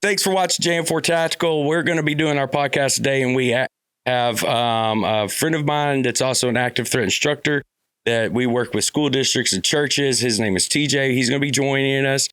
Thanks for watching JM4 Tactical. We're going to be doing our podcast today, and we have a friend of mine that's also an active threat instructor that we work with school districts and churches. His name is TJ. He's going to be joining us.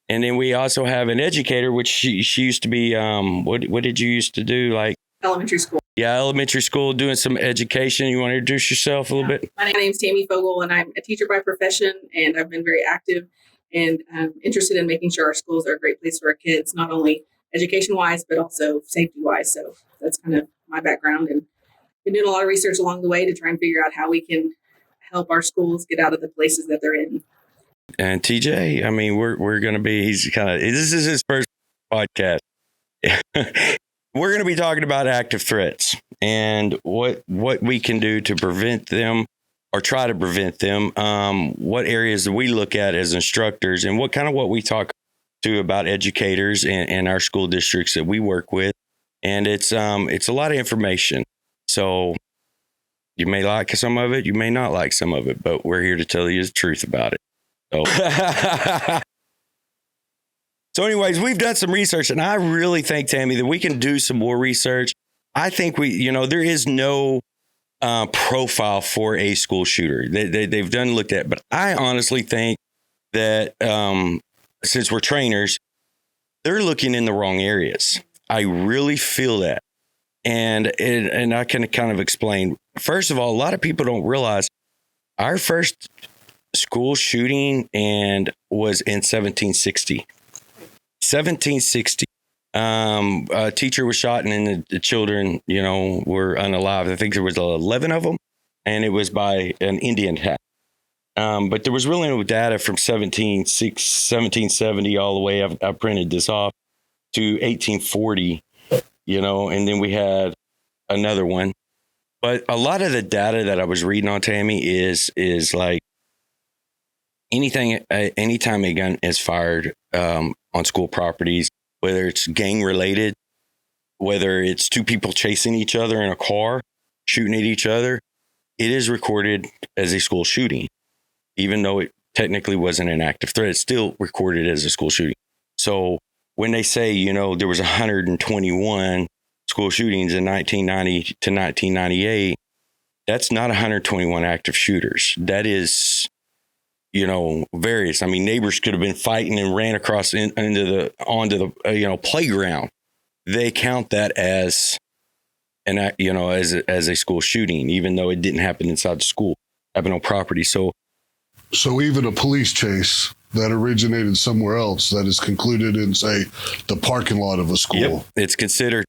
And then we also have an educator, which she used to be, what did you used to do? Like elementary school. Yeah, elementary school, doing some education. You want to introduce yourself a little bit? My name is Tammy Fogel, and I'm a teacher by profession, and I've been very active and interested in making sure our schools are a great place for our kids, not only education-wise, but also safety-wise. So that's kind of my background, and been doing a lot of research along the way to try and figure out how we can help our schools get out of the places that they're in. And TJ, I mean, we're going to be, this is his first podcast. We're going to be talking about active threats and what we can do to prevent them or try to prevent them. What areas do we look at as instructors, and what we talk to about educators and our school districts that we work with. And it's a lot of information. So you may like some of it, you may not like some of it, but we're here to tell you the truth about it. So anyways, we've done some research, and I really think, Tammy, that we can do some more research. I think there is no profile for a school shooter. They've looked at, but I honestly think that since we're trainers, they're looking in the wrong areas. I really feel that. And I can kind of explain. First of all, a lot of people don't realize our first school shooting was in 1760. 1760. A teacher was shot, and then the children, were unalive. I think there was 11 of them, and it was by an Indian attack. But there was really no data from 1770 all the way. I printed this off to 1840, and then we had another one. But a lot of the data that I was reading on, Tammy, is like anytime a gun is fired on school properties, whether it's gang related, whether it's two people chasing each other in a car, shooting at each other, it is recorded as a school shooting. Even though it technically wasn't an active threat, it's still recorded as a school shooting. So when they say, there was 121 school shootings in 1990 to 1998, that's not 121 active shooters. That is, various. I mean, neighbors could have been fighting and ran across onto the playground. They count that as as a school shooting, even though it didn't happen inside the school, happened on property. So even a police chase that originated somewhere else that is concluded in, say, the parking lot of a school. Yep. It's considered,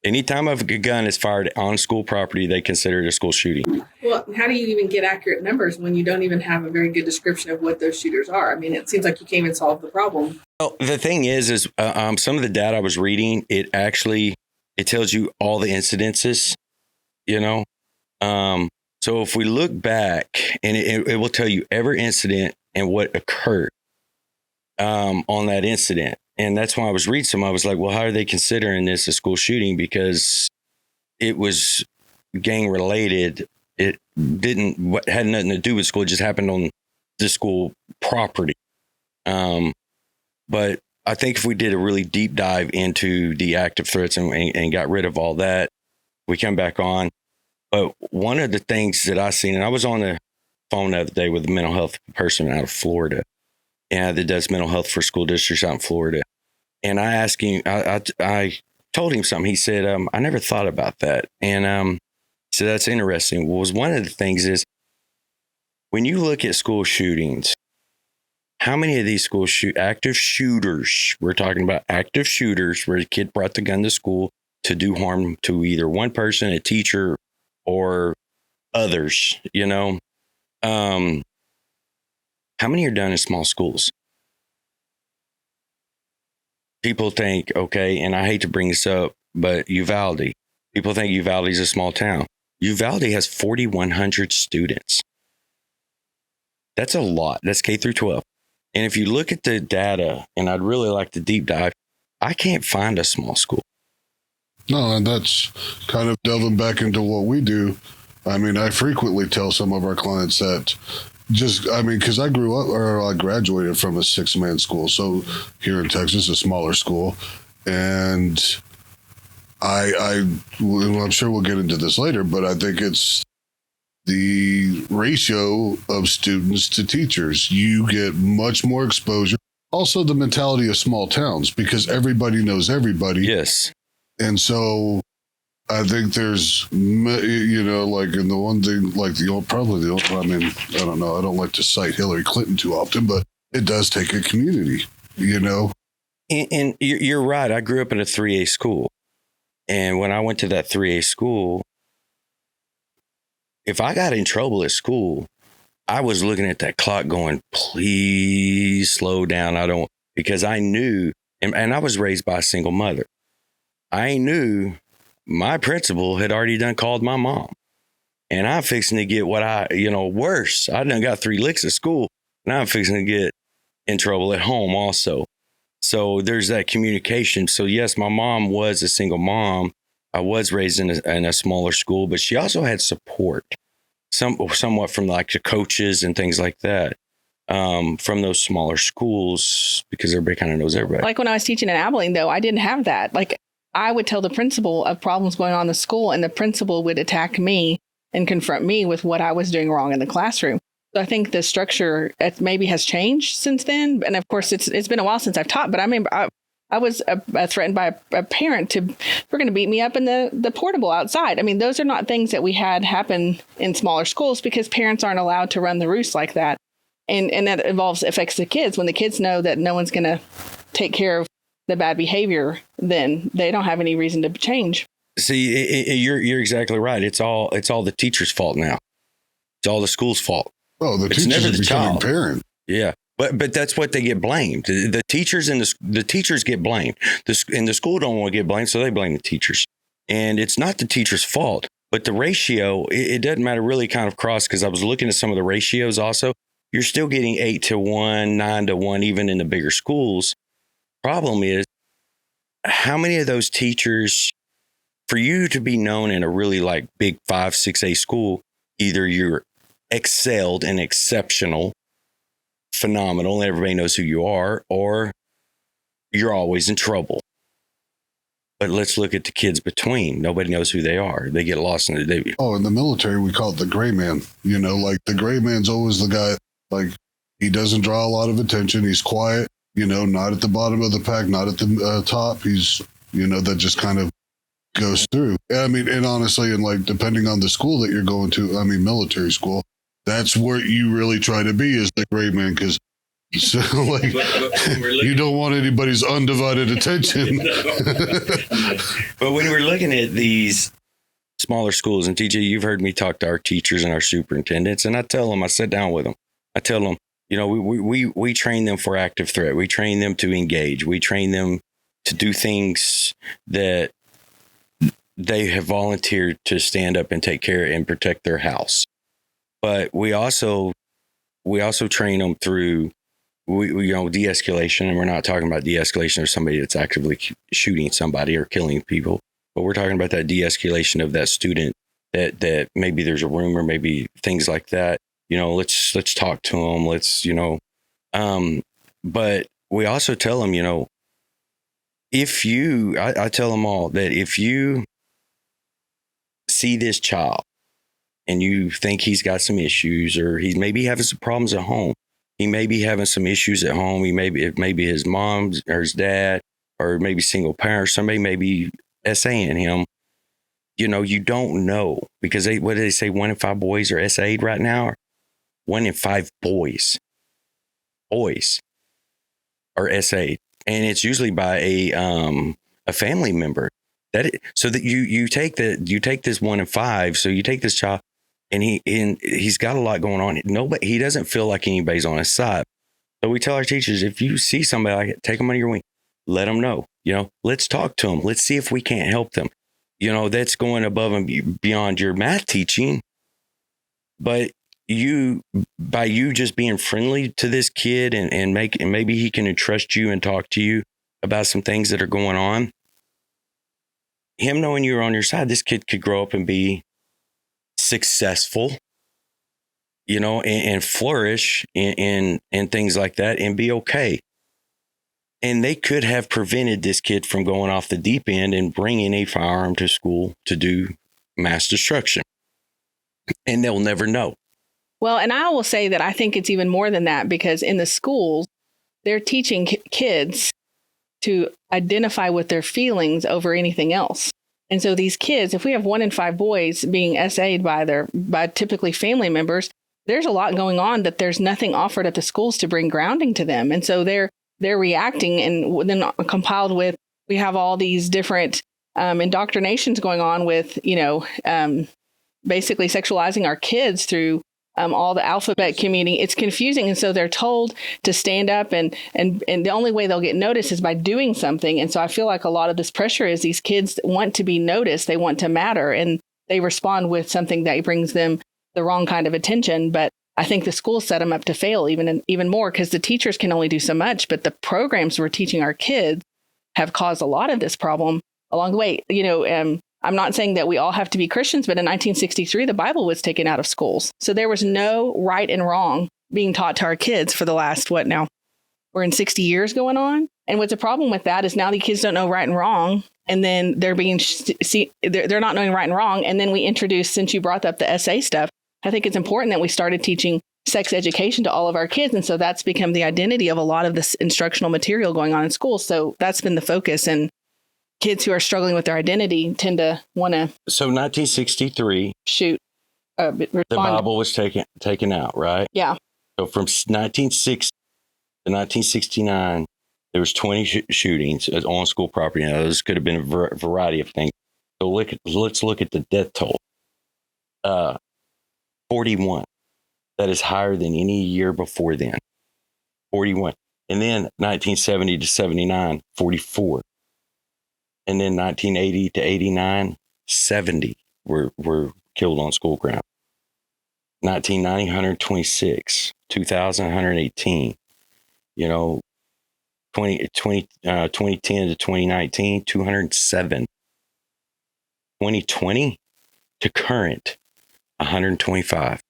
anytime a gun is fired on school property, they consider it a school shooting. Well, how do you even get accurate numbers when you don't even have a very good description of what those shooters are? I mean, it seems like you can't even solve the problem. Well, the thing is some of the data I was reading, it tells you all the incidences, So if we look back, and it will tell you every incident and what occurred on that incident. And that's why I was reading some. I was like, well, how are they considering this a school shooting? Because it was gang related. It had nothing to do with school. It just happened on the school property. But I think if we did a really deep dive into the active threats and got rid of all that, we come back on. But one of the things that I seen, and I was on the phone the other day with a mental health person out of Florida, that does mental health for school districts out in Florida. And I asked him, I told him something. He said, I never thought about that. And so that's interesting. Well, one of the things is when you look at school shootings, how many of these active shooters, we're talking about active shooters where a kid brought the gun to school to do harm to either one person, a teacher, or others, how many are done in small schools? People think, okay, and I hate to bring this up, but Uvalde, people think Uvalde is a small town. Uvalde has 4,100 students. That's a lot. That's K through 12. And if you look at the data, and I'd really like to deep dive, I can't find a small school. No, and that's kind of delving back into what we do. I mean, I frequently tell some of our clients that because I grew up, or I graduated from a 6-man school. So here in Texas, a smaller school. And I'm sure we'll get into this later, but I think it's the ratio of students to teachers. You get much more exposure. Also, the mentality of small towns, because everybody knows everybody. Yes. And so I think there's, like in the one thing, like I mean, I don't know. I don't like to cite Hillary Clinton too often, but it does take a community, And you're right. I grew up in a 3A school. And when I went to that 3A school, if I got in trouble at school, I was looking at that clock going, please slow down. Because I knew, and I was raised by a single mother. I knew my principal had already done called my mom. And I'm fixing to get worse. I done got 3 licks at school, and I'm fixing to get in trouble at home also. So there's that communication. So yes, my mom was a single mom. I was raised in a smaller school, but she also had support, somewhat from like the coaches and things like that, from those smaller schools, because everybody kind of knows everybody. Like when I was teaching in Abilene, though, I didn't have that. Like I would tell the principal of problems going on in the school, and the principal would attack me and confront me with what I was doing wrong in the classroom. So I think the structure maybe has changed since then. And of course, it's been a while since I've taught, but I remember I was threatened by a parent we're going to beat me up in the portable outside. I mean, those are not things that we had happen in smaller schools, because parents aren't allowed to run the roost like that. And that affects the kids. When the kids know that no one's going to take care of the bad behavior, then they don't have any reason to change. See, you're exactly right. It's all the teacher's fault now. It's all the school's fault. Oh, the teachers are becoming parent. Yeah, but that's what they get blamed. The teachers and the teachers get blamed. And the school don't want to get blamed, so they blame the teachers. And it's not the teacher's fault, but the ratio. It doesn't matter really kind of cross, because I was looking at some of the ratios also. You're still getting 8-1, 9-1, even in the bigger schools. Problem is, how many of those teachers, for you to be known in a really like big 5, 6A school, either you're excelled and exceptional, phenomenal, and everybody knows who you are, or you're always in trouble. But let's look at the kids between. Nobody knows who they are. They get lost in the. Oh, in the military, we call it the gray man. Like the gray man's always the guy, like he doesn't draw a lot of attention. He's quiet, not at the bottom of the pack, not at the top. He's, that just kind of goes through. I mean, and honestly, and like depending on the school that you're going to, I mean, military school, that's where you really try to be, is the gray man, because so like you don't want anybody's undivided attention. But when we're looking at these smaller schools, and TJ, you've heard me talk to our teachers and our superintendents, and I sit down with them. I tell them, we train them for active threat. We train them to engage. We train them to do things that they have volunteered to stand up and take care and protect their house. But we also train them through de-escalation, and we're not talking about de-escalation of somebody that's actively shooting somebody or killing people, but we're talking about that de-escalation of that student that maybe there's a rumor, maybe things like that. Let's talk to them. But we also tell them, I tell them all that if you see this child and you think he's got some issues, or he's maybe having some problems at home, he may be having some issues at home. Maybe his mom or his dad, or maybe single parent, somebody may be SAing him. You don't know, because what do they say? 1 in 5 boys are SA'd right now. 1 in 5 boys are SA'd, and it's usually by a family member. So that you take this 1 in 5. So you take this child, and he's got a lot going on. He doesn't feel like anybody's on his side. So we tell our teachers, if you see somebody like it, take them under your wing, let them know. Let's talk to them. Let's see if we can't help them. That's going above and beyond your math teaching. But by you just being friendly to this kid and maybe he can entrust you and talk to you about some things that are going on. Him knowing you're on your side, this kid could grow up and be successful, and flourish in things like that, and be okay. And they could have prevented this kid from going off the deep end and bringing a firearm to school to do mass destruction. And they'll never know. Well, and I will say that I think it's even more than that, because in the schools, they're teaching kids to identify with their feelings over anything else. And so these kids, if we have 1 in 5 boys being SA'd by typically family members, there's a lot going on that there's nothing offered at the schools to bring grounding to them. And so they're reacting, and then compiled with, we have all these different indoctrinations going on with, basically sexualizing our kids through all the alphabet community. It's confusing. And so they're told to stand up, and the only way they'll get noticed is by doing something. And so I feel like a lot of this pressure is these kids want to be noticed. They want to matter, and they respond with something that brings them the wrong kind of attention. But I think the schools set them up to fail even more, because the teachers can only do so much, but the programs we're teaching our kids have caused a lot of this problem along the way. I'm not saying that we all have to be Christians, but in 1963, the Bible was taken out of schools. So there was no right and wrong being taught to our kids for the last, what now? We're in 60 years going on. And what's the problem with that is now the kids don't know right and wrong. And then they're they're not knowing right and wrong. And then we introduced, since you brought up the SA stuff, I think it's important that we started teaching sex education to all of our kids. And so that's become the identity of a lot of this instructional material going on in schools. So that's been the focus. And kids who are struggling with their identity tend to want to. So 1963, shoot. The Bible was taken out, right? Yeah. So from 1960 to 1969, there was 20 shootings on school property. Now, those could have been a variety of things. So let's look at the death toll. 41. That is higher than any year before then. 41. And then 1970 to 79, 44. And then 1980 to 89, 70 were killed on school ground. 1990, 126. 2000, 118. 2010 to 2019, 207. 2020 to current, 125.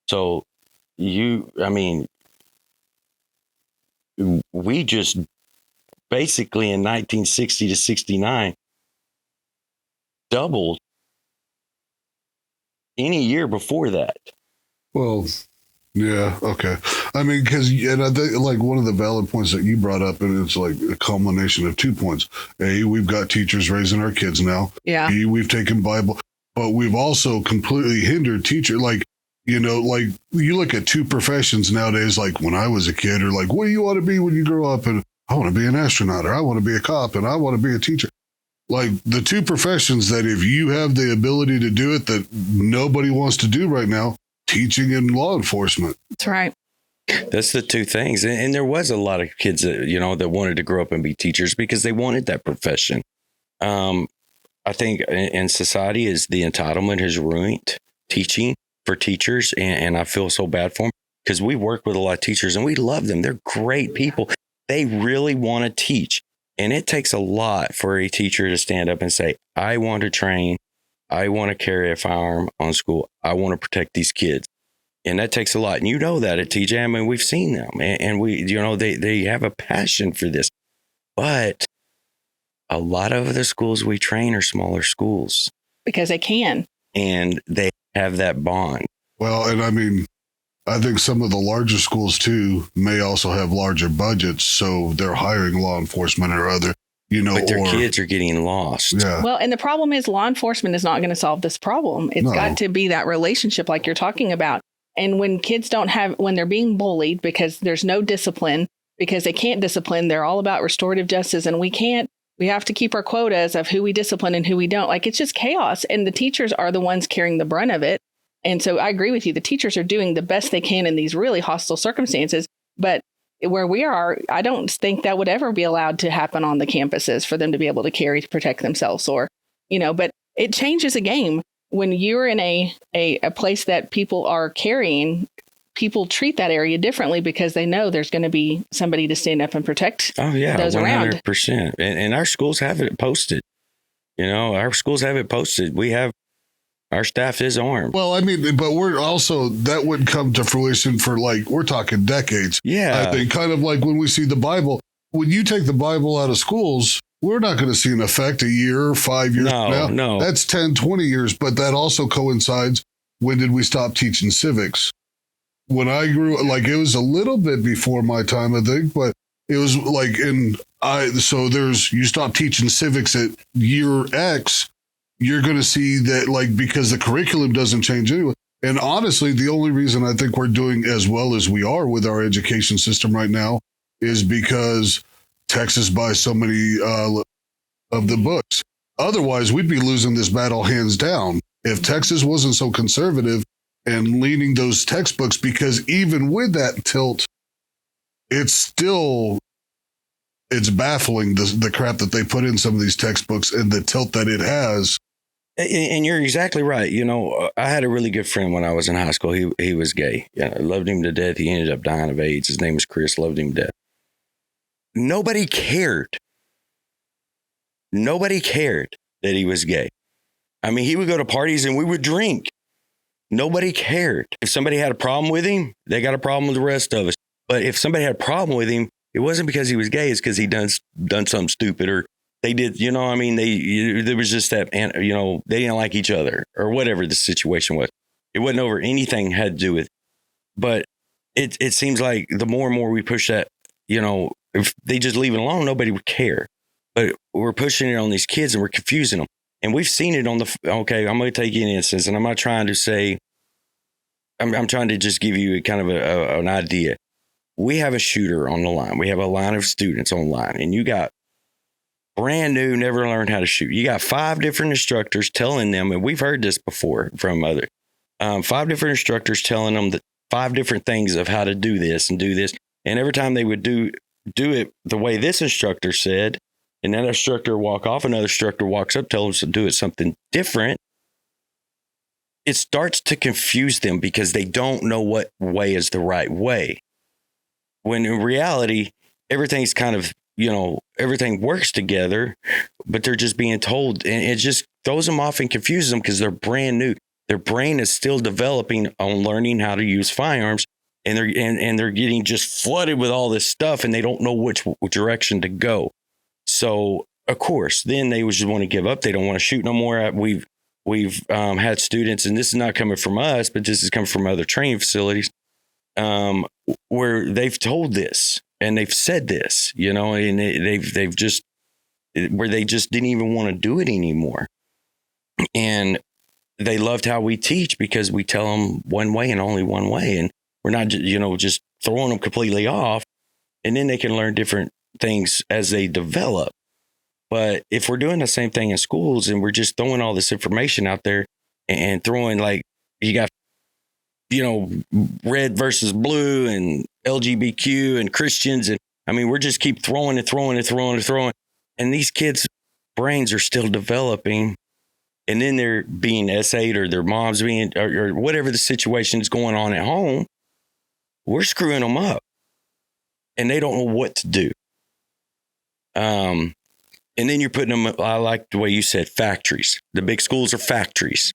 So we just basically in 1960 to 69 doubled any year before that. Well, yeah, okay. I mean, because, and I think like one of the valid points that you brought up, and it's like a culmination of 2 points. A, we've got teachers raising our kids now. Yeah. B, we've taken Bible, but we've also completely hindered teacher. Like, you look at 2 professions nowadays, like when I was a kid, or like, what do you want to be when you grow up? And I want to be an astronaut, or I want to be a cop, and I want to be a teacher. Like the 2 professions that if you have the ability to do it, that nobody wants to do right now, teaching and law enforcement. That's right. That's the 2 things. And there was a lot of kids that wanted to grow up and be teachers because they wanted that profession. I think in society is the entitlement has ruined teaching for teachers. And I feel so bad for them because we work with a lot of teachers and we love them. They're great people. They really want to teach. And it takes a lot for a teacher to stand up and say, I want to train. I want to carry a firearm on school. I want to protect these kids. And that takes a lot. And you know that at TJ. I mean, we've seen them and we, they have a passion for this. But a lot of the schools we train are smaller schools. Because they can. And they have that bond. Well, and I mean, I think some of the larger schools too may also have larger budgets. So they're hiring law enforcement or other, but their kids are getting lost. Yeah. Well, and the problem is law enforcement is not going to solve this problem. It's got to be that relationship like you're talking about. And when kids when they're being bullied because there's no discipline, because they can't discipline, they're all about restorative justice. And we have to keep our quotas of who we discipline and who we don't. Like, it's just chaos. And the teachers are the ones carrying the brunt of it. And so I agree with you. The teachers are doing the best they can in these really hostile circumstances. But where we are, I don't think that would ever be allowed to happen on the campuses for them to be able to protect themselves but it changes a game. When you're in a place that people are carrying, people treat that area differently because they know there's going to be somebody to stand up and protect those around. 100%. And our schools have it posted. Our schools have it posted. Our staff is armed. Well, I mean, but we're also, that wouldn't come to fruition for we're talking decades. Yeah. I think kind of like when we see the Bible, when you take the Bible out of schools, we're not going to see an effect a year, 5 years from now. No. That's 10, 20 years. But that also coincides. When did we stop teaching civics? When I grew, like, it was a little bit before my time, I think, but it was like you stop teaching civics at year X, you're going to see that, like, because the curriculum doesn't change anyway. And honestly, the only reason I think we're doing as well as we are with our education system right now is because Texas buys so many of the books. Otherwise, we'd be losing this battle hands down if Texas wasn't so conservative and leaning those textbooks, because even with that tilt, it's baffling the crap that they put in some of these textbooks and the tilt that it has. And you're exactly right. You know, I had a really good friend when I was in high school. He was gay. I loved him to death. He ended up dying of AIDS. His name was Chris. Loved him to death. Nobody cared. Nobody cared that he was gay. I mean, he would go to parties and we would drink. Nobody cared. If somebody had a problem with him, they got a problem with the rest of us. But if somebody had a problem with him, it wasn't because he was gay. It's because he done something stupid, or they did, you know, I mean, there was just that, you know, they didn't like each other or whatever the situation was. It wasn't over anything had to do with it. But it seems like the more and more we push that, you know, if they just leave it alone, nobody would care. But we're pushing it on these kids and we're confusing them. And we've seen it on okay, I'm going to take you an instance, and I'm not trying to say, I'm trying to just give you kind of an idea. We have a shooter on the line. We have a line of students online, and you got brand new, never learned how to shoot. You got 5 different instructors telling them, and we've heard this before from other, 5 different instructors telling them that 5 different things of how to do this and do this. And every time they would do it the way this instructor said, and that instructor walk off, another instructor walks up, tells them to do it something different. It starts to confuse them because they don't know what way is the right way. When in reality, everything's kind of, you know, everything works together, but they're just being told, and it just throws them off and confuses them because they're brand new. Their brain is still developing on learning how to use firearms, and they're getting just flooded with all this stuff, and they don't know which direction to go. So, of course, then they just want to give up. They don't want to shoot no more. We've had students, and this is not coming from us, but this is coming from other training facilities, where they've told this and they've said this, you know, and they've just, where they just didn't even want to do it anymore. And they loved how we teach because we tell them one way and only one way. And we're not, you know, just throwing them completely off, and then they can learn different things as they develop. But if we're doing the same thing in schools and we're just throwing all this information out there and throwing, like, you got, you know, red versus blue and LGBTQ and Christians. And I mean, we're just keep throwing and throwing and throwing and throwing. And these kids' brains are still developing. And then they're being essayed, or their mom's being, or whatever the situation is going on at home. We're screwing them up. And they don't know what to do. And then you're putting them, I like the way you said, factories. The big schools are factories.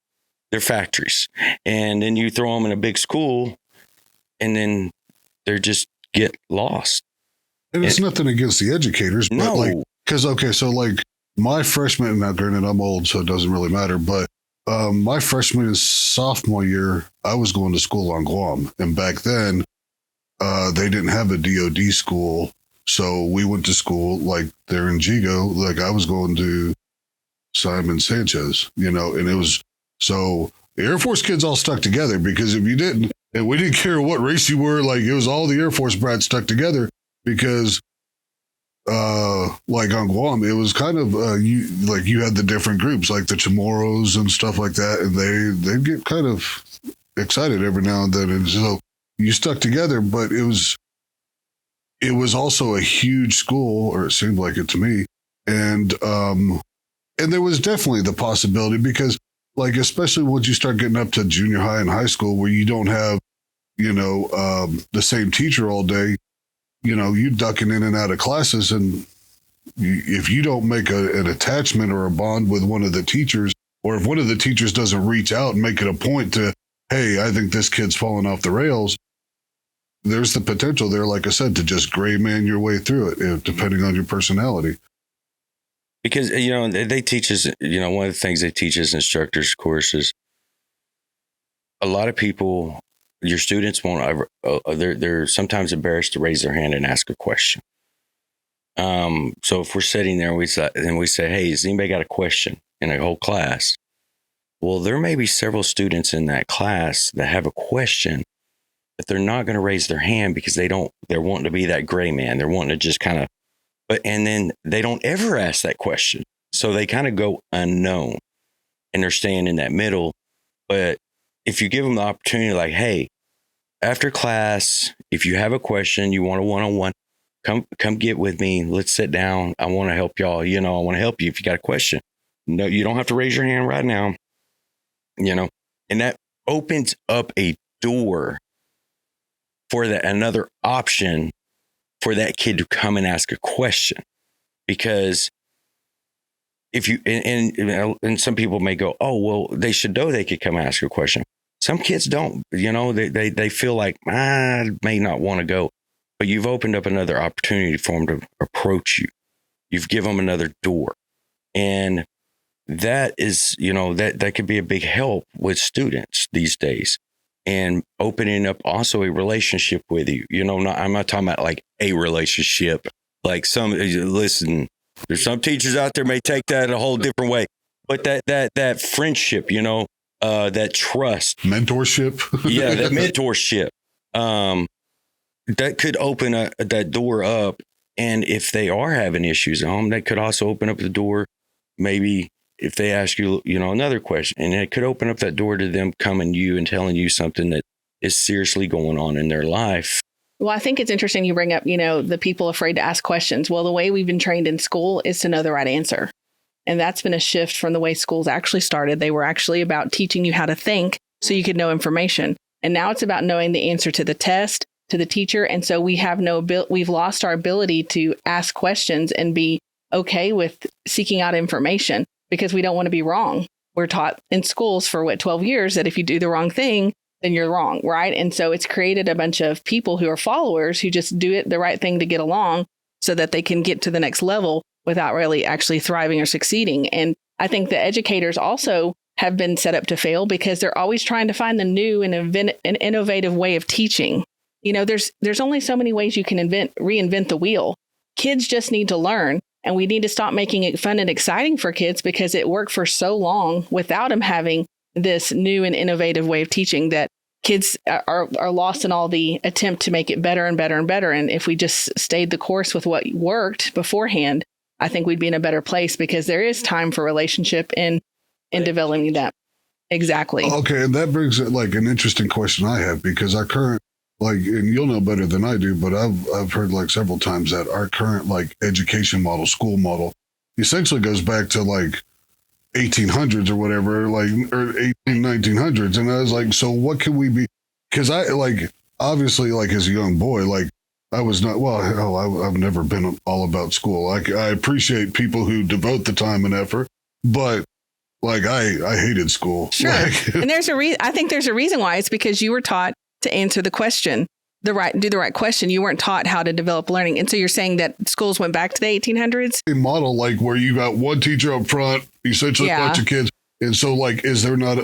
They're factories. And then you throw them in a big school, and then they just get lost. And it's nothing against the educators, but no. like, because, okay, so like my freshman, now granted I'm old, so it doesn't really matter, but my freshman and sophomore year, I was going to school on Guam. And back then, they didn't have a DOD school. So we went to school like there in Jigo, like I was going to Simon Sanchez, you know, and it was, so the Air Force kids all stuck together, because if you didn't, and we didn't care what race you were, like it was all the Air Force brats stuck together, because like on Guam, it was kind of, you had the different groups, like the Chamorros and stuff like that. And they'd get kind of excited every now and then. And so you stuck together, but it was also a huge school, or it seemed like it to me. And there was definitely the possibility, because like, especially once you start getting up to junior high and high school, where you don't have, you know, the same teacher all day, you know, you ducking in and out of classes. And if you don't make an attachment or a bond with one of the teachers, or if one of the teachers doesn't reach out and make it a point to, hey, I think this kid's falling off the rails, there's the potential there, like I said, to just gray man your way through it, depending on your personality. Because, they teach us, one of the things they teach us instructors courses, a lot of people, your students won't ever, they're sometimes embarrassed to raise their hand and ask a question. So if we're sitting there and we say, hey, has anybody got a question in a whole class? Well, there may be several students in that class that have a question, but they're not going to raise their hand because they're wanting to be that gray man. They're wanting to just kind of, and then they don't ever ask that question. So they kind of go unknown and they're staying in that middle. But if you give them the opportunity, like, hey, after class, if you have a question, you want a one-on-one, come get with me. Let's sit down. I want to help y'all. I want to help you if you got a question. No, you don't have to raise your hand right now. And that opens up a door for another option for that kid to come and ask a question. Because if you, and some people may go, oh, well, they should know they could come ask a question. Some kids don't, they feel like, I may not want to go, but you've opened up another opportunity for them to approach you. You've given them another door. And that is, that could be a big help with students these days, and opening up also a relationship with you. I'm not talking about like a relationship, like listen, there's some teachers out there may take that a whole different way, but that friendship, that trust, mentorship. Yeah. That mentorship, that could open that door up. And if they are having issues at home, that could also open up the door. Maybe if they ask you, another question, and it could open up that door to them coming to you and telling you something that is seriously going on in their life. Well, I think it's interesting you bring up, the people afraid to ask questions. Well, the way we've been trained in school is to know the right answer. And that's been a shift from the way schools actually started. They were actually about teaching you how to think so you could know information. And now it's about knowing the answer to the test, to the teacher. And so we've lost our ability to ask questions and be okay with seeking out information, because we don't want to be wrong. We're taught in schools for 12 years that if you do the wrong thing, then you're wrong, right? And so it's created a bunch of people who are followers who just do it the right thing to get along so that they can get to the next level without really actually thriving or succeeding. And I think the educators also have been set up to fail because they're always trying to find the new and an innovative way of teaching. There's only so many ways you can reinvent the wheel. Kids just need to learn. And we need to stop making it fun and exciting for kids because it worked for so long without them having this new and innovative way of teaching that kids are lost in all the attempt to make it better and better and better. And if we just stayed the course with what worked beforehand, I think we'd be in a better place because there is time for relationship in developing that. Exactly. Okay. And that brings like an interesting question I have, because our current, and you'll know better than I do, but I've heard like several times that our current like education model, school model, essentially goes back to like 1800s or whatever, or 1900s. And I was like, so what can we be? Because I obviously as a young boy, I was not, I've never been all about school. I appreciate people who devote the time and effort, but I hated school. Sure. And there's I think there's a reason why. It's because you were taught to answer the question, do the right question. You weren't taught how to develop learning. And so you're saying that schools went back to the 1800s? A model where you got one teacher up front, essentially a bunch of kids. And so is there not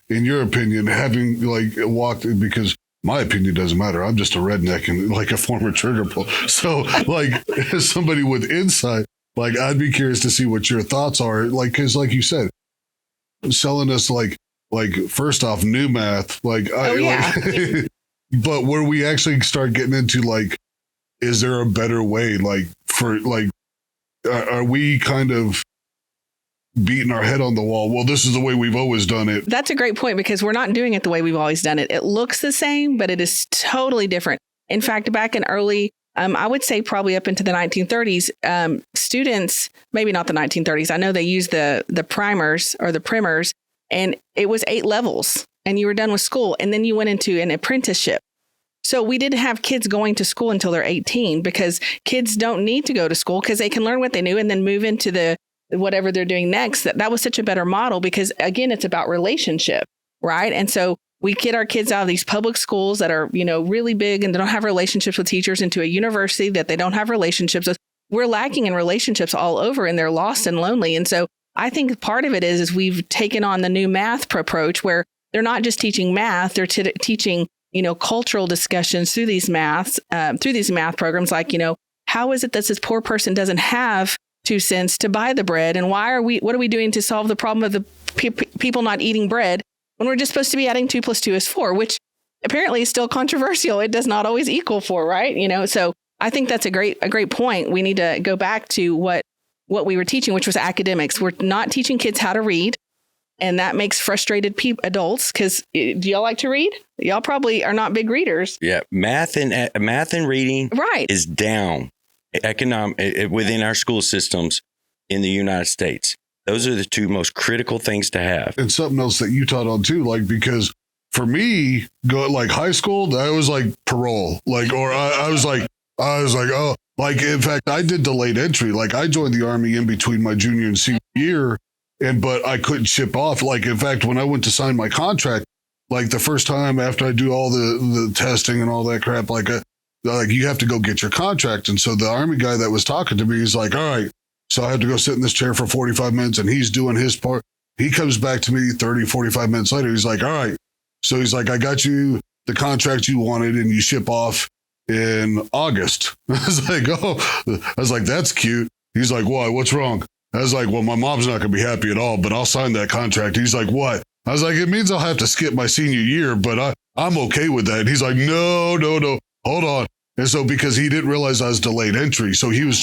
in your opinion, having walked, because my opinion doesn't matter. I'm just a redneck and a former trigger pull. So as somebody with insight, I'd be curious to see what your thoughts are. Because you said, selling us first off, new math, but where we actually start getting into is there a better way? Are we kind of beating our head on the wall? Well, this is the way we've always done it. That's a great point, because we're not doing it the way we've always done it. It looks the same, but it is totally different. In fact, back in early, I would say probably up into the 1930s, students, maybe not the 1930s. I know they used the primers or the primers, and it was 8 levels and you were done with school. And then you went into an apprenticeship. So we didn't have kids going to school until they're 18, because kids don't need to go to school because they can learn what they knew and then move into the whatever they're doing next. That was such a better model because, again, it's about relationship, right? And so we get our kids out of these public schools that are, really big and they don't have relationships with teachers into a university that they don't have relationships with. We're lacking in relationships all over and they're lost and lonely. And so I think part of it is we've taken on the new math approach where they're not just teaching math, they're teaching, cultural discussions through these math programs. Like, how is it that this poor person doesn't have 2 cents to buy the bread? And what are we doing to solve the problem of the people not eating bread when we're just supposed to be adding 2 + 2 is 4, which apparently is still controversial. It does not always equal 4, right? So I think that's a great point. We need to go back to what we were teaching, which was academics. We're not teaching kids how to read. And that makes frustrated adults because do y'all like to read? Y'all probably are not big readers. Yeah. Math and reading is down within our school systems in the United States. Those are the 2 most critical things to have. And something else that you taught on too, like, because for me, high school, that was like parole. I was like, oh, in fact, I did delayed entry. I joined the Army in between my junior and senior year. But I couldn't ship off. In fact, when I went to sign my contract, the first time after I do all the testing and all that crap, you have to go get your contract. And so the Army guy that was talking to me, he's like, all right, so I have to go sit in this chair for 45 minutes and he's doing his part. He comes back to me 30, 45 minutes later. He's like, all right. So he's like, I got you the contract you wanted and you ship off in August. I was like, that's cute. He's like, why? What's wrong? I was like, well, my mom's not going to be happy at all, but I'll sign that contract. He's like, what? I was like, it means I'll have to skip my senior year, but I'm okay with that. And he's like, no, hold on. And so because he didn't realize I was delayed entry, so he was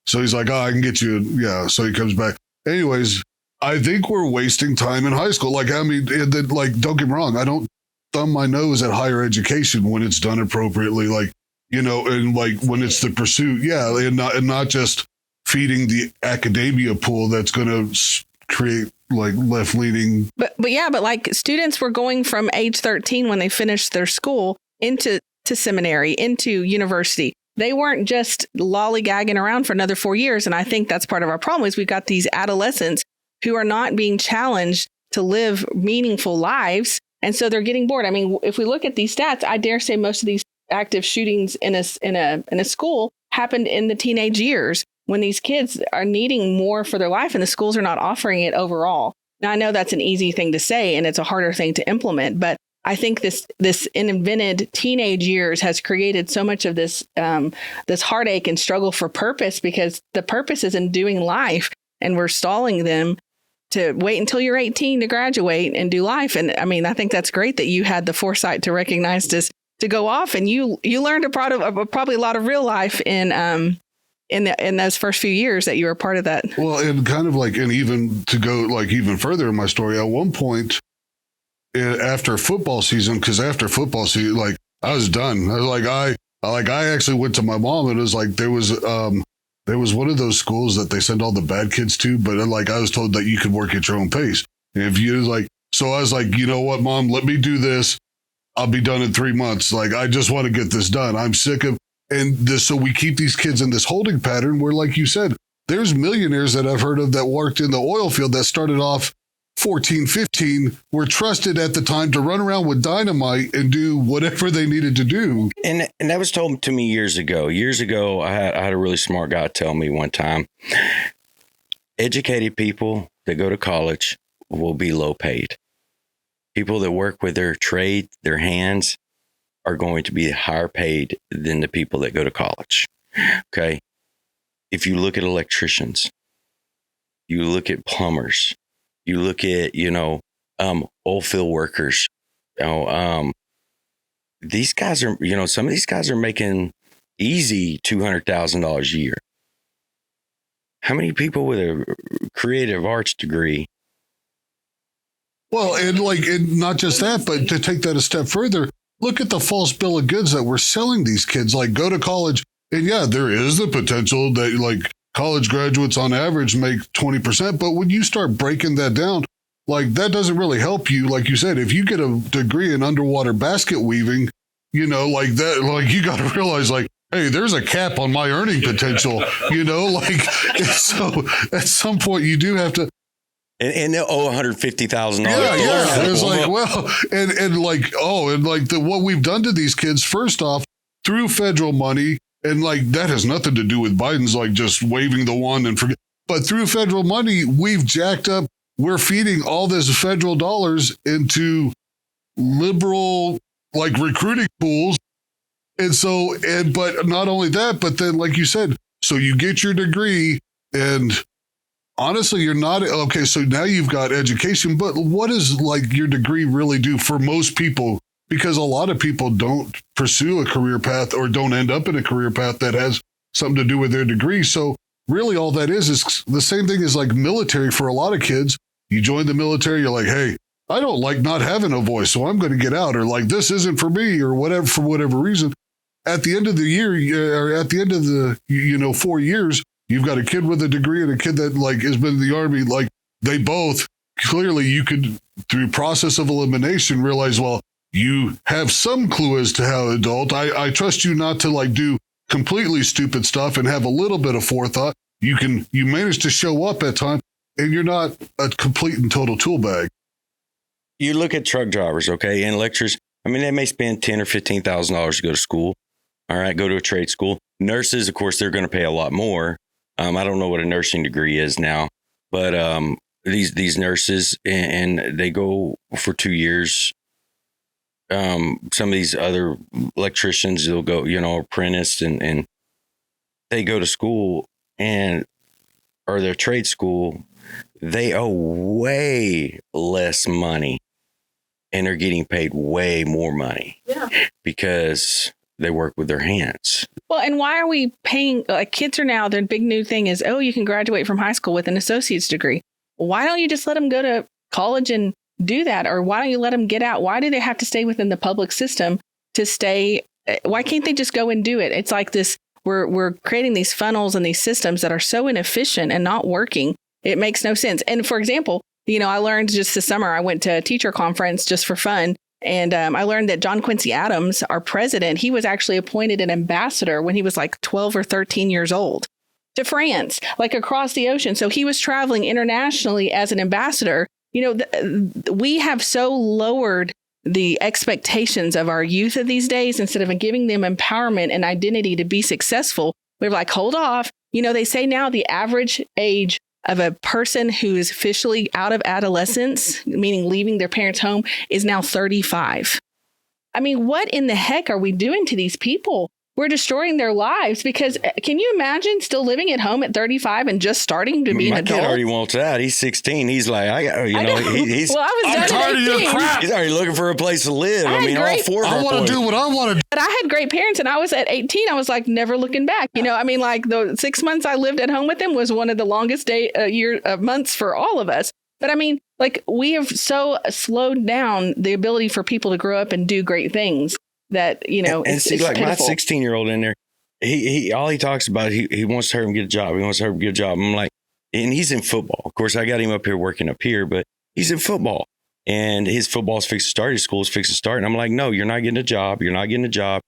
so he's like, I can get you. Yeah. So he comes back. Anyways, I think we're wasting time in high school. Don't get me wrong. I don't thumb my nose at higher education when it's done appropriately. And when it's the pursuit. Yeah. And not just feeding the academia pool that's going to create left-leaning. But students were going from age 13 when they finished their school into seminary, into university. They weren't just lollygagging around for another 4 years. And I think that's part of our problem is we've got these adolescents who are not being challenged to live meaningful lives. And so they're getting bored. I mean, if we look at these stats, I dare say most of these active shootings in a school happened in the teenage years, when these kids are needing more for their life and the schools are not offering it overall. Now, I know that's an easy thing to say and it's a harder thing to implement, but I think this invented teenage years has created so much of this heartache and struggle for purpose because the purpose is in doing life and we're stalling them to wait until you're 18 to graduate and do life. And I mean, I think that's great that you had the foresight to recognize this, to go off and you learned probably a lot of real life in those first few years that you were part of that. Well, and kind of and even to go even further in my story, at one point after football season, I was done. I actually went to my mom and it was there was one of those schools that they send all the bad kids to, but I was told that you could work at your own pace. And if you so I was like, you know what, Mom, let me do this. I'll be done in 3 months. I just want to get this done. I'm sick of. So we keep these kids in this holding pattern where, like you said, there's millionaires that I've heard of that worked in the oil field that started off 14, 15, were trusted at the time to run around with dynamite and do whatever they needed to do. And that was told to me years ago. Years ago, I had a really smart guy tell me one time, educated people that go to college will be low paid. People that work with their trade, their hands, are going to be higher paid than the people that go to college. Okay. If you look at electricians, you look at plumbers, you look at, oil field workers, these guys are, some of these guys are making easy $200,000 a year. How many people with a creative arts degree? Well, and not just that, but to take that a step further, look at the false bill of goods that we're selling these kids. Go to college, and yeah, there is the potential that college graduates on average make 20%. But when you start breaking that down, that doesn't really help you. Like you said, if you get a degree in underwater basket weaving, you got to realize hey, there's a cap on my earning potential, so at some point you do have to. and they'll owe $150,000. Yeah. It's like, well, and what we've done to these kids, first off, through federal money, and like that has nothing to do with Biden's like just waving the wand and forget. But through federal money, we've jacked up. We're feeding all this federal dollars into liberal like recruiting pools. And so, but not only that, but then like you said, so you get your degree and honestly, you're not okay. So now you've got education, but what does like your degree really do for most people? Because a lot of people don't pursue a career path or don't end up in a career path that has something to do with their degree. So really all that is the same thing as like military for a lot of kids. You join the military, you're like, hey, I don't like not having a voice, so I'm going to get out, or like this isn't for me, or whatever, for whatever reason. At the end of the year, or at the end of the 4 years, you've got a kid with a degree and a kid that like has been in the Army. Like they both clearly, you could through process of elimination realize, well, you have some clue as to how adult. I trust you not to like do completely stupid stuff and have a little bit of forethought. You manage to show up at times. And you're not a complete and total tool bag. You look at truck drivers, okay, and lecturers. I mean, they may spend $10,000 or $15,000 to go to school. All right, go to a trade school. Nurses, of course, they're going to pay a lot more. I don't know what a nursing degree is now, but these nurses and they go for 2 years. Some of these other electricians, they'll go, apprentice, and they go to school or their trade school. They owe way less money and they're getting paid way more money because they work with their hands. Well, and why are we paying kids are now, their big new thing is, oh, you can graduate from high school with an associate's degree. Why don't you just let them go to college and do that? Or why don't you let them get out? Why do they have to stay within the public system to stay? Why can't they just go and do it? It's like this. We're creating these funnels and these systems that are so inefficient and not working. It makes no sense. And for example, I learned just this summer, I went to a teacher conference just for fun. And I learned that John Quincy Adams, our president, he was actually appointed an ambassador when he was like 12 or 13 years old to France, like across the ocean. So he was traveling internationally as an ambassador. We have so lowered the expectations of our youth of these days. Instead of giving them empowerment and identity to be successful, we're like, hold off. They say now the average age of a person who is officially out of adolescence, meaning leaving their parents' home, is now 35. I mean, what in the heck are we doing to these people? We're destroying their lives because can you imagine still living at home at 35 and just starting to be an adult? My kid already wants that. He's 16. He's like, he's well, I was I'm tired of your crap. He's already looking for a place to live. I mean, all four of I want to do what I want to do. But I had great parents and I was at 18. I was like never looking back. Like the 6 months I lived at home with them was one of the longest months for all of us. But I mean, like we have so slowed down the ability for people to grow up and do great things. That and see, like pitiful. My 16-year-old in there, he all he talks about, he wants her to get a job. He wants her to get a job. I'm like, and he's in football. Of course, I got him up here working up here, but he's in football, and his football's fixing to start. His school's fixing to start, and I'm like, no, you're not getting a job. You're not getting a job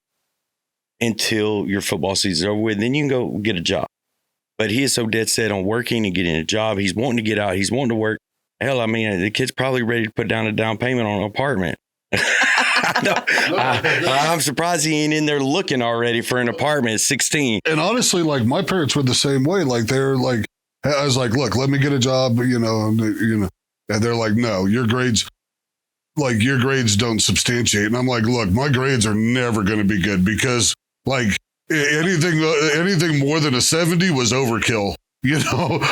until your football season's over with. Then you can go get a job. But he is so dead set on working and getting a job. He's wanting to get out. He's wanting to work. Hell, I mean, the kid's probably ready to put down a down payment on an apartment. I'm surprised he ain't in there looking already for an apartment at 16. And honestly, like my parents were the same way. Like they're like, I was like, look, let me get a job, and they're like, no, your grades don't substantiate. And I'm like, look, my grades are never going to be good because like anything more than a 70 was overkill.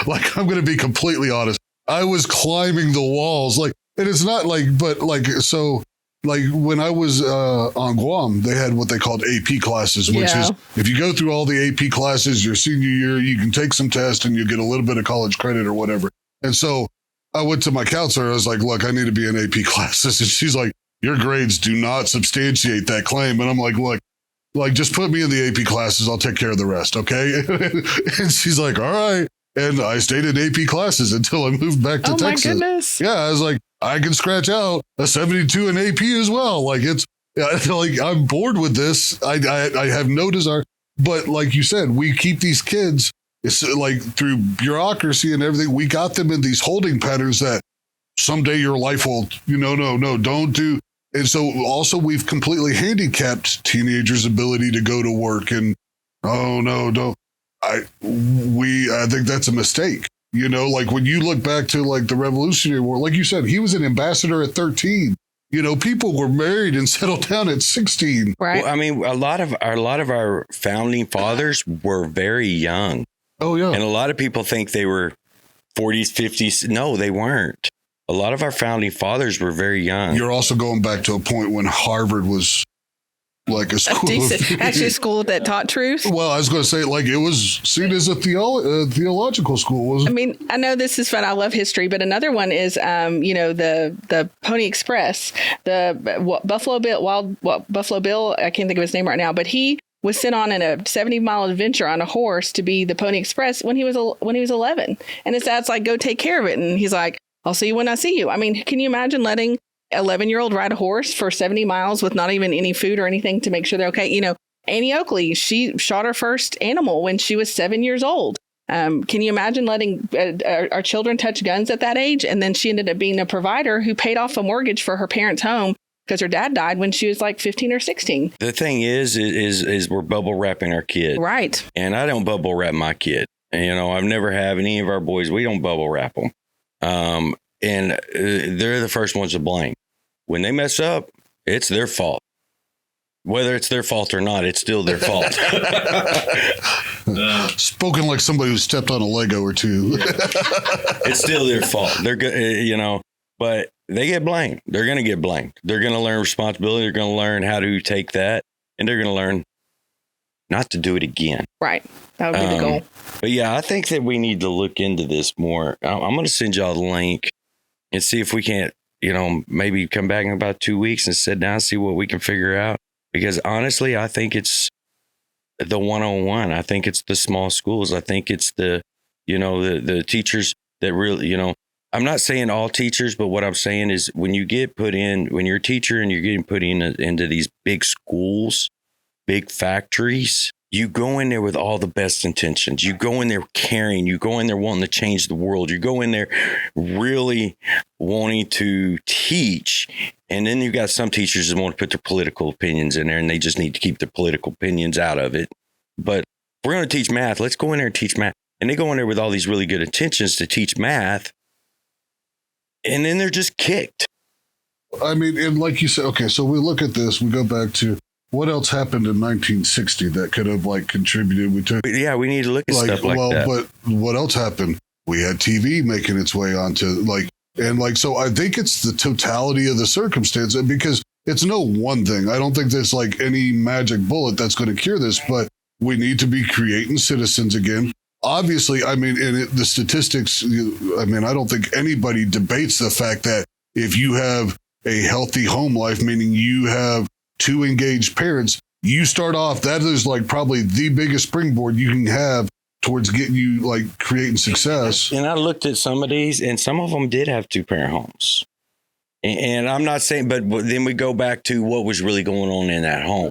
Like I'm going to be completely honest. I was climbing the walls, like, and it's not like, but like, so like when I was on Guam, they had what they called AP classes, which is if you go through all the AP classes your senior year, you can take some tests and you get a little bit of college credit or whatever. And so I went to my counselor. I was like, look, I need to be in AP classes. And she's like, your grades do not substantiate that claim. And I'm like, look, like, just put me in the AP classes. I'll take care of the rest. Okay. And she's like, all right. And I stayed in AP classes until I moved back to Texas. Oh my goodness. Yeah. I was like, I can scratch out a 72 in AP as well. Like like I'm bored with this. I have no desire, but like you said, we keep these kids, it's like through bureaucracy and everything. We got them in these holding patterns that someday your life will, no, don't do. And so also we've completely handicapped teenagers' ability to go to work. And oh no, don't. I think that's a mistake. Like when you look back to like the Revolutionary War, like you said, he was an ambassador at 13. People were married and settled down at 16. Right. Well, I mean, a lot of our founding fathers were very young. Oh yeah. And a lot of people think they were 40s, 50s. No, they weren't. A lot of our founding fathers were very young. You're also going back to a point when Harvard was like a school. Actually, a school that taught truth. Well, I was going to say, like, it was seen as a theological school, wasn't I it? mean, I know this is fun. I love history, but another one is, the Pony Express, Buffalo Bill. I can't think of his name right now, but he was sent on in a 70-mile adventure on a horse to be the Pony Express when he was 11, and his dad's like, "Go take care of it," and he's like, "I'll see you when I see you." I mean, can you imagine letting 11-year-old ride a horse for 70 miles with not even any food or anything to make sure they're okay? Annie Oakley, she shot her first animal when she was 7 years old. Can you imagine letting our children touch guns at that age? And then she ended up being a provider who paid off a mortgage for her parents' home because her dad died when she was like 15 or 16. The thing is we're bubble wrapping our kid. Right. And I don't bubble wrap my kid. I've never have any of our boys. We don't bubble wrap them. And they're the first ones to blame. When they mess up, it's their fault. Whether it's their fault or not, it's still their fault. Spoken like somebody who stepped on a Lego or two. It's still their fault. They're good, but they get blamed. They're going to get blamed. They're going to learn responsibility. They're going to learn how to take that, and they're going to learn not to do it again. Right. That would be the goal. But yeah, I think that we need to look into this more. I'm going to send y'all the link and see if we can't, maybe come back in about 2 weeks and sit down and see what we can figure out. Because honestly, I think it's the one-on-one. I think it's the small schools. I think it's the teachers that really, I'm not saying all teachers, but what I'm saying is when you're a teacher and you're getting put into these big schools, big factories, you go in there with all the best intentions. You go in there caring. You go in there wanting to change the world. You go in there really wanting to teach. And then you've got some teachers that want to put their political opinions in there, and they just need to keep their political opinions out of it. But if we're going to teach math, let's go in there and teach math. And they go in there with all these really good intentions to teach math, and then they're just kicked. I mean, and like you said, okay, so we look at this, we go back to what else happened in 1960 that could have contributed. We need to look at stuff like that. But what else happened? We had TV making its way onto so I think it's the totality of the circumstance, because it's no one thing. I don't think there's any magic bullet that's going to cure this, but we need to be creating citizens again. Obviously, I mean, the statistics, I don't think anybody debates the fact that if you have a healthy home life, meaning you have two engaged parents, you start off, that is probably the biggest springboard you can have towards getting you creating success. And I looked at some of these, and some of them did have 2-parent homes. And I'm not saying, but then we go back to what was really going on in that home.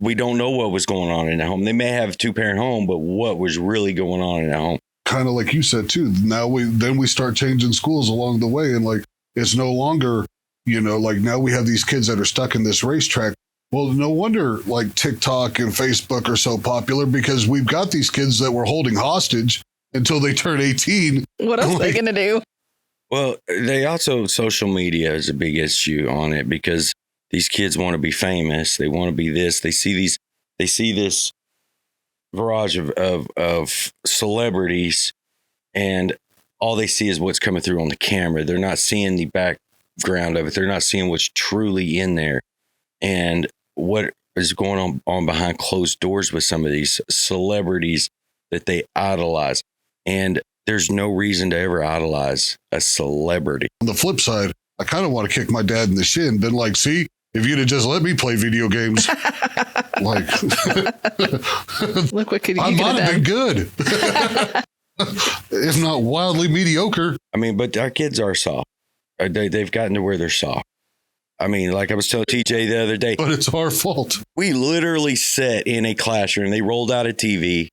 We don't know what was going on in that home. They may have a 2-parent home, but what was really going on in that home? Kind of like you said too. Now we start changing schools along the way, and it's no longer, now we have these kids that are stuck in this racetrack. Well, no wonder TikTok and Facebook are so popular, because we've got these kids that we're holding hostage until they turn 18. What else are they going to do? Well, social media is a big issue on it, because these kids want to be famous. They want to be this. They see this barrage of celebrities, and all they see is what's coming through on the camera. They're not seeing the background of it. They're not seeing what's truly in there. And what is going on behind closed doors with some of these celebrities that they idolize. And there's no reason to ever idolize a celebrity. On the flip side, I kind of want to kick my dad in the shin. Been see, if you'd have just let me play video games, look what I might have been good, if not wildly mediocre. I mean, but our kids are soft. They've gotten to where they're soft. I mean, like I was telling TJ the other day. But it's our fault. We literally sat in a classroom. They rolled out a TV.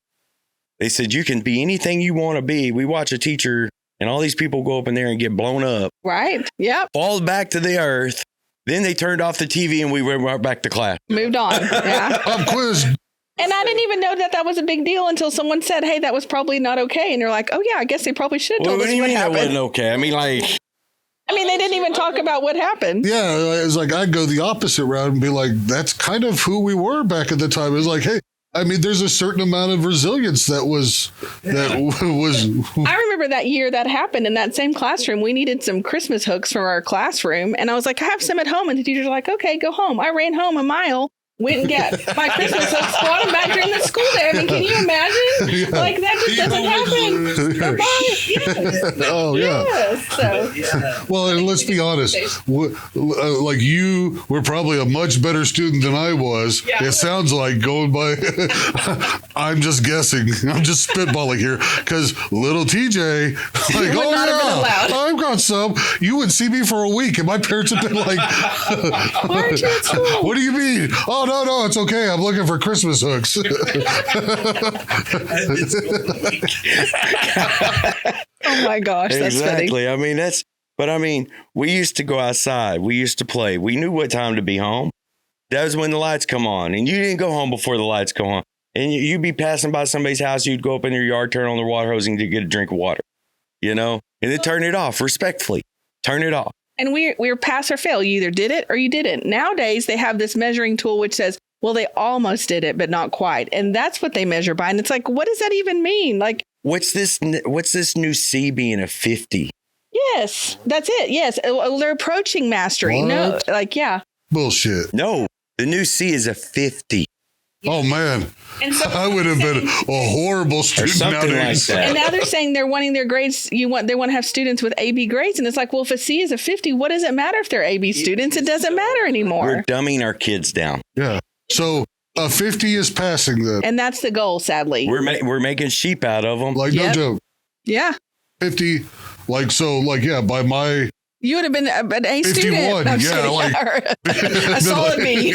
They said, you can be anything you want to be. We watch a teacher and all these people go up in there and get blown up, Right. Yep. fall back to the earth. Then they turned off the TV and we went right back to class. Moved on. Yeah. I'm quiz. And I didn't even know that was a big deal until someone said, hey, that was probably not okay. And you're like, oh, yeah, I guess they probably should have Well, told what us do you what mean that happened. wasn't okay? I mean, like, I mean, they didn't even talk about what happened. Yeah, it's like I'd go the opposite route and be like, that's kind of who we were back at the time. It's like, hey, I mean, there's a certain amount of resilience that was. I remember that year that happened in that same classroom. We needed some Christmas hooks for our classroom. And I was like, I have some at home. And the teacher's like, okay, go home. I ran home a mile, went and got my Christmas hooks, brought them back during the school day. I mean, can you imagine? Yeah. Like, that just doesn't happen. Goodbye. Yes. Oh, yeah. Yes. So, Well, and let's be honest, like you were probably a much better student than I was. Yeah. It sounds like going by. I'm just guessing. I'm just spitballing here because little TJ, like, Would oh not have been allowed. yeah, I've got some. You would see me for a week, and my parents would be like, why aren't you at school? "What do you mean? Oh no, it's okay. I'm looking for Christmas hooks." Oh, my gosh. That's exactly. funny. I mean, but I mean, we used to go outside. We used to play. We knew what time to be home. That was when the lights come on. And you didn't go home before the lights come on. And you'd be passing by somebody's house. You'd go up in your yard, turn on the water hose and get a drink of water, you know, and then turn it off respectfully. Turn it off. And we're pass or fail. You either did it or you didn't. Nowadays, they have this measuring tool which says, well, they almost did it, but not quite. And that's what they measure by. And it's like, what does that even mean? Like, What's this new C being a 50? yes, that's it. Yes. They're approaching mastery. No, What? like, yeah. Bullshit. No, the new C is a 50. Oh man, And so I would have been a horrible student something nowadays. like that. And now they're saying they're wanting their grades. They want to have students with AB grades. And it's like, well, if a C is a 50, what does it matter if they're AB students? It doesn't matter We're anymore. dumbing our kids down. Yeah. So a 50 is passing then. And that's the goal, sadly. We're making sheep out of them. Like, no Yep. joke. Yeah. 50, like, so, like, yeah, by my. You would have been an A 51, student. No, I'm just yeah, kidding. like- Or a solid B.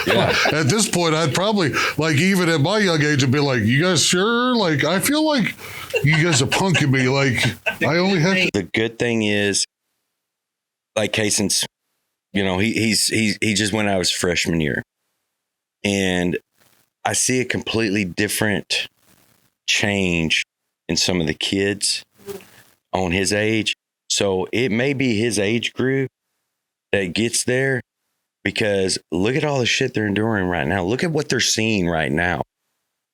Yeah. At this point, I'd probably, like, even at my young age, I'd be like, you guys sure? Like, I feel like you guys are punking me. Like, I only have to. The good thing is, like Cason's, you know, he just went out his freshman year, and I see a completely different change in some of the kids on his age. So it may be his age group that gets there, because look at all the shit they're enduring right now. Look at what they're seeing right now.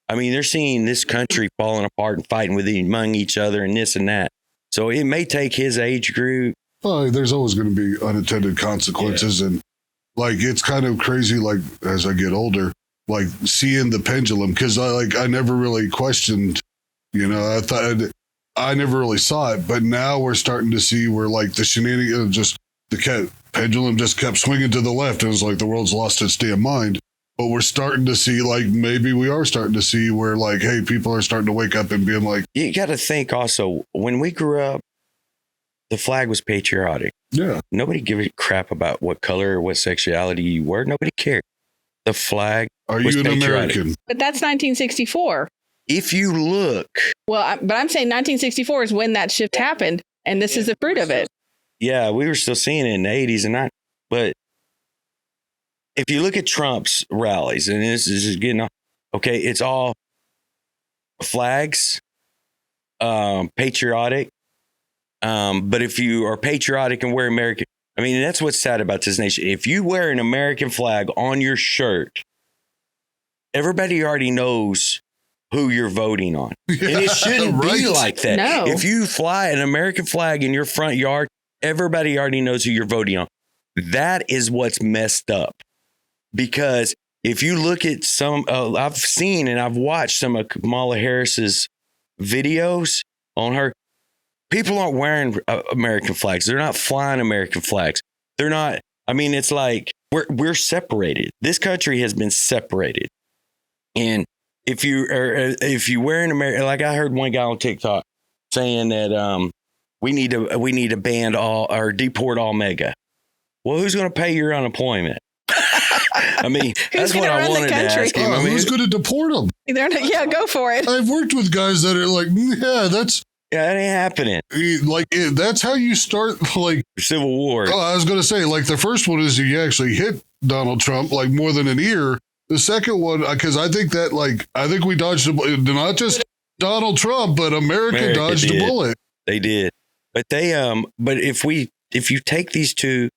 I mean, they're seeing this country falling apart and fighting among each other and this and that. So it may take his age group. Well, there's always going to be unintended consequences. And, like, it's kind of crazy, like, as I get older, like, seeing the pendulum, because I never really questioned, you know, I never really saw it, but now we're starting to see where, like, the shenanigans, pendulum just kept swinging to the left, and it's like the world's lost its damn mind. But we're starting to see, like, maybe we are starting to see where, like, hey, people are starting to wake up and being like, You got to think also, when we grew up, the flag was patriotic. yeah, Nobody gave a crap about what color or what sexuality you were. Nobody cared. The flag are was you an patriotic. American? But that's 1964. If you look, Well, but I'm saying 1964 is when that shift happened. And this is the fruit of it. yeah, we were still seeing it in the 80s and 90s. But if you look at Trump's rallies, and this is getting off, okay, it's all flags, patriotic. But if you are patriotic and wear American, I mean, that's what's sad about this nation. If you wear an American flag on your shirt, everybody already knows who you're voting on. And it shouldn't be Right. like that. No. If you fly an American flag in your front yard, everybody already knows who you're voting on. That is what's messed up. Because if you look at some, I've seen and I've watched some of Kamala Harris's videos on her. People aren't wearing American flags. They're not flying American flags. They're not. I mean, it's like we're separated. This country has been separated. And if you wear an American, like I heard one guy on TikTok saying that we need to ban all or deport all MAGA. Well, who's going to pay your unemployment? I mean, that's what gonna I run the wanted to country? ask him. I mean, Who's going to deport them? Yeah, go for it. I've worked with guys that are like, yeah, that's Yeah, that ain't happening. That's how you start. Like, Civil War. oh, I was going to say, like, the first one is you actually hit Donald Trump like more than an ear. The second one, because I think we dodged not just Donald Trump, but America dodged a bullet. They did, but but if you take these two,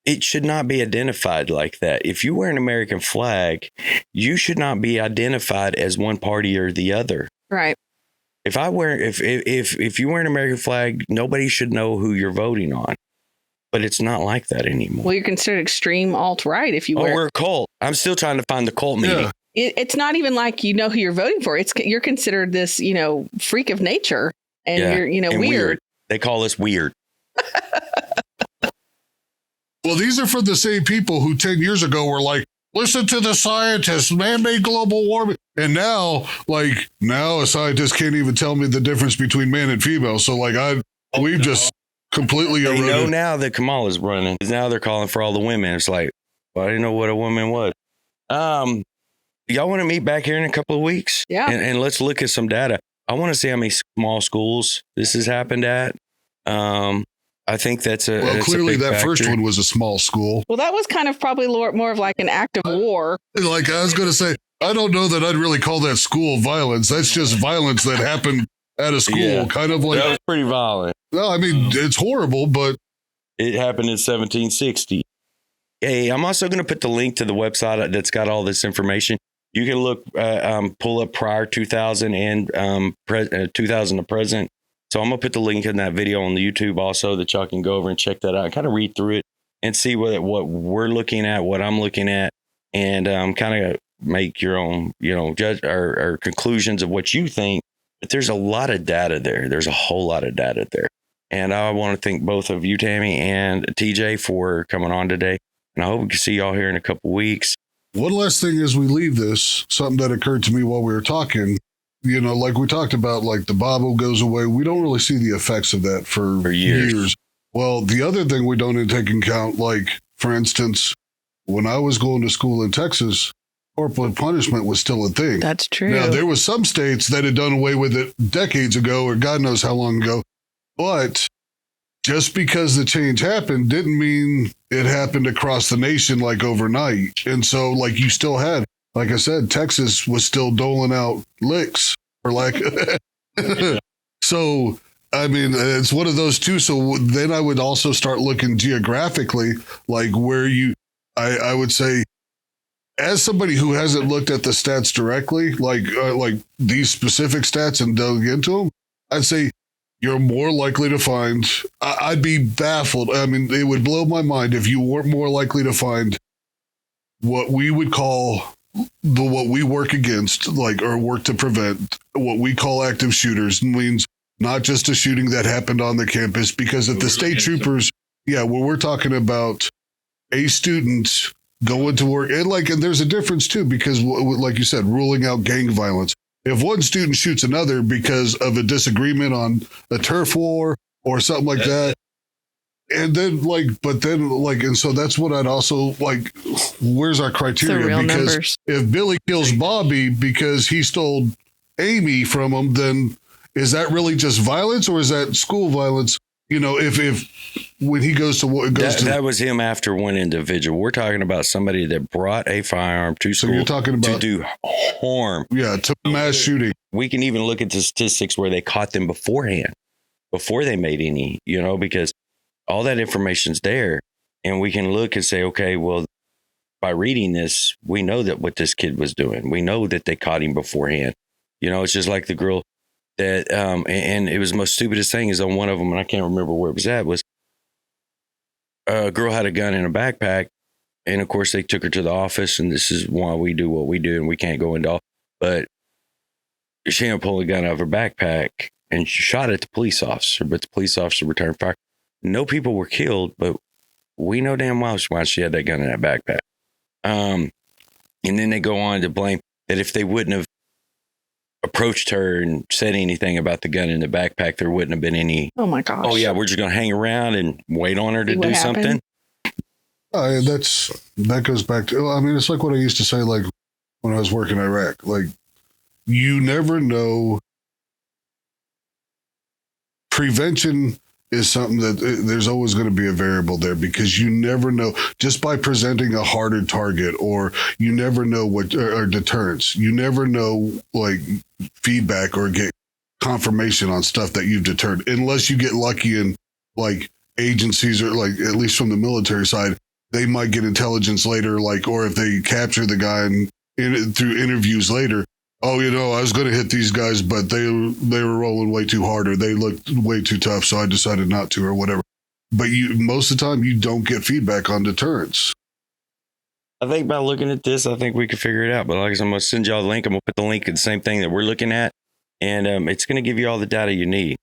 it should not be identified like that. If you wear an American flag, you should not be identified as one party or the other. Right. If you wear an American flag, nobody should know who you're voting on. But it's not like that anymore. Well, you're considered extreme alt-right if you wear. We're a cult. I'm still trying to find the cult meeting. It's not even like you know who you're voting for. You're considered this, freak of nature, and you're, weird. They call us weird. Well, these are from the same people who 10 years ago were like, listen to the scientists, man-made global warming. And now a scientist can't even tell me the difference between man and female. So we've just completely eroded. They know now that Kamala's running. Now they're calling for all the women. It's like, well, I didn't know what a woman was. Y'all want to meet back here in a couple of weeks? Yeah. And let's look at some data. I want to see how many small schools this has happened at. I think that's clearly that factor. first one was a small school. Well, that was kind of probably more of like an act of war. Like I was going to say, I don't know that I'd really call that school violence. That's just violence that happened at a school. Yeah. Kind of like that was pretty violent. No, I mean it's horrible, but it happened in 1760. Hey, I'm also going to put the link to the website that's got all this information. You can look, pull up prior 2000 and 2000 to present. So I'm going to put the link in that video on the YouTube also that y'all can go over and check that out. Kind of read through it and see what we're looking at, what I'm looking at, and kind of make your own, judge or conclusions of what you think. But there's a lot of data there. There's a whole lot of data there. And I want to thank both of you, Tammy and TJ, for coming on today. And I hope we can see y'all here in a couple weeks. One last thing as we leave this, something that occurred to me while we were talking, like we talked about, like the Bible goes away. We don't really see the effects of that for years. Well, the other thing we don't take into account, like, for instance, when I was going to school in Texas, corporal punishment was still a thing. That's true. Now, there was some states that had done away with it decades ago, or God knows how long ago. But just because the change happened didn't mean it happened across the nation like overnight. And so, like, you still had, like I said, Texas was still doling out licks or like, so, I mean, it's one of those two. So then I would also start looking geographically, like where I would say, as somebody who hasn't looked at the stats directly, like these specific stats and dug into them, I'd say you're more likely to find, I'd be baffled. I mean, it would blow my mind if you weren't more likely to find what we would call what we work against, like, or work to prevent, what we call active shooters, means not just a shooting that happened on the campus, because if the state troopers, when we're talking about a student going to work, and there's a difference too, because like you said, ruling out gang violence. If one student shoots another because of a disagreement on a turf war or something like that, and then and so that's what I'd also like, where's our criteria? Because numbers. If Billy kills Bobby because he stole Amy from him, then is that really just violence, or is that school violence? If when he goes to that was him after one individual. We're talking about somebody that brought a firearm to school. So you're talking about to do harm. Yeah, to mass shooting. We can even look at the statistics where they caught them beforehand, before they made any, because all that information's there, and we can look and say, okay, well, by reading this, we know that what this kid was doing. We know that they caught him beforehand. It's just like the girl that, and it was the most stupidest thing is on one of them, and I can't remember where it was at, was a girl had a gun in a backpack, and of course they took her to the office, and this is why we do what we do, and we can't go into all, but she had pulled a gun out of her backpack and she shot at the police officer, but the police officer returned fire. No people were killed, but we know damn well why she had that gun in that backpack. And then they go on to blame that if they wouldn't have approached her and said anything about the gun in the backpack, there wouldn't have been any. Oh my gosh. Oh yeah, we're just going to hang around and wait on her to do something. That goes back to, I mean, it's like what I used to say, like when I was working in Iraq, like you never know prevention is something that there's always going to be a variable there, because you never know, just by presenting a harder target, or you never know what, or deterrence, you never know like feedback or get confirmation on stuff that you've deterred, unless you get lucky and like agencies, or like at least from the military side, they might get intelligence later, like, or if they capture the guy and through interviews later, oh, I was going to hit these guys, but they were rolling way too hard, or they looked way too tough, so I decided not to, or whatever. But most of the time, you don't get feedback on deterrence. I think by looking at this, I think we could figure it out. But like I said, I'm going to send y'all the link. I'm going to put the link at the same thing that we're looking at, and it's going to give you all the data you need.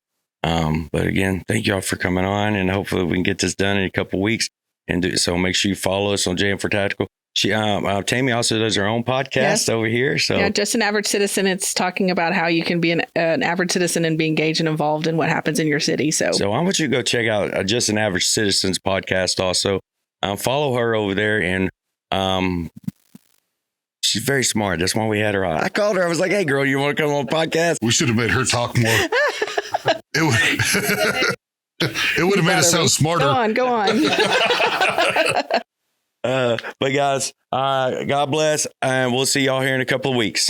But again, thank y'all for coming on, and hopefully we can get this done in a couple of weeks. And so make sure you follow us on JM for Tactical. She, Tammy also does her own podcast over here. So yeah, Just an Average Citizen. It's talking about how you can be an average citizen and be engaged and involved in what happens in your city. So I want you to go check out Just an Average Citizen's podcast. Also, follow her over there, and she's very smart. That's why we had her on. I called her. I was like, "Hey, girl, you want to come on podcast?" We should have made her talk more. It would have made us sound smarter. Go on. But guys, God bless, and we'll see y'all here in a couple of weeks.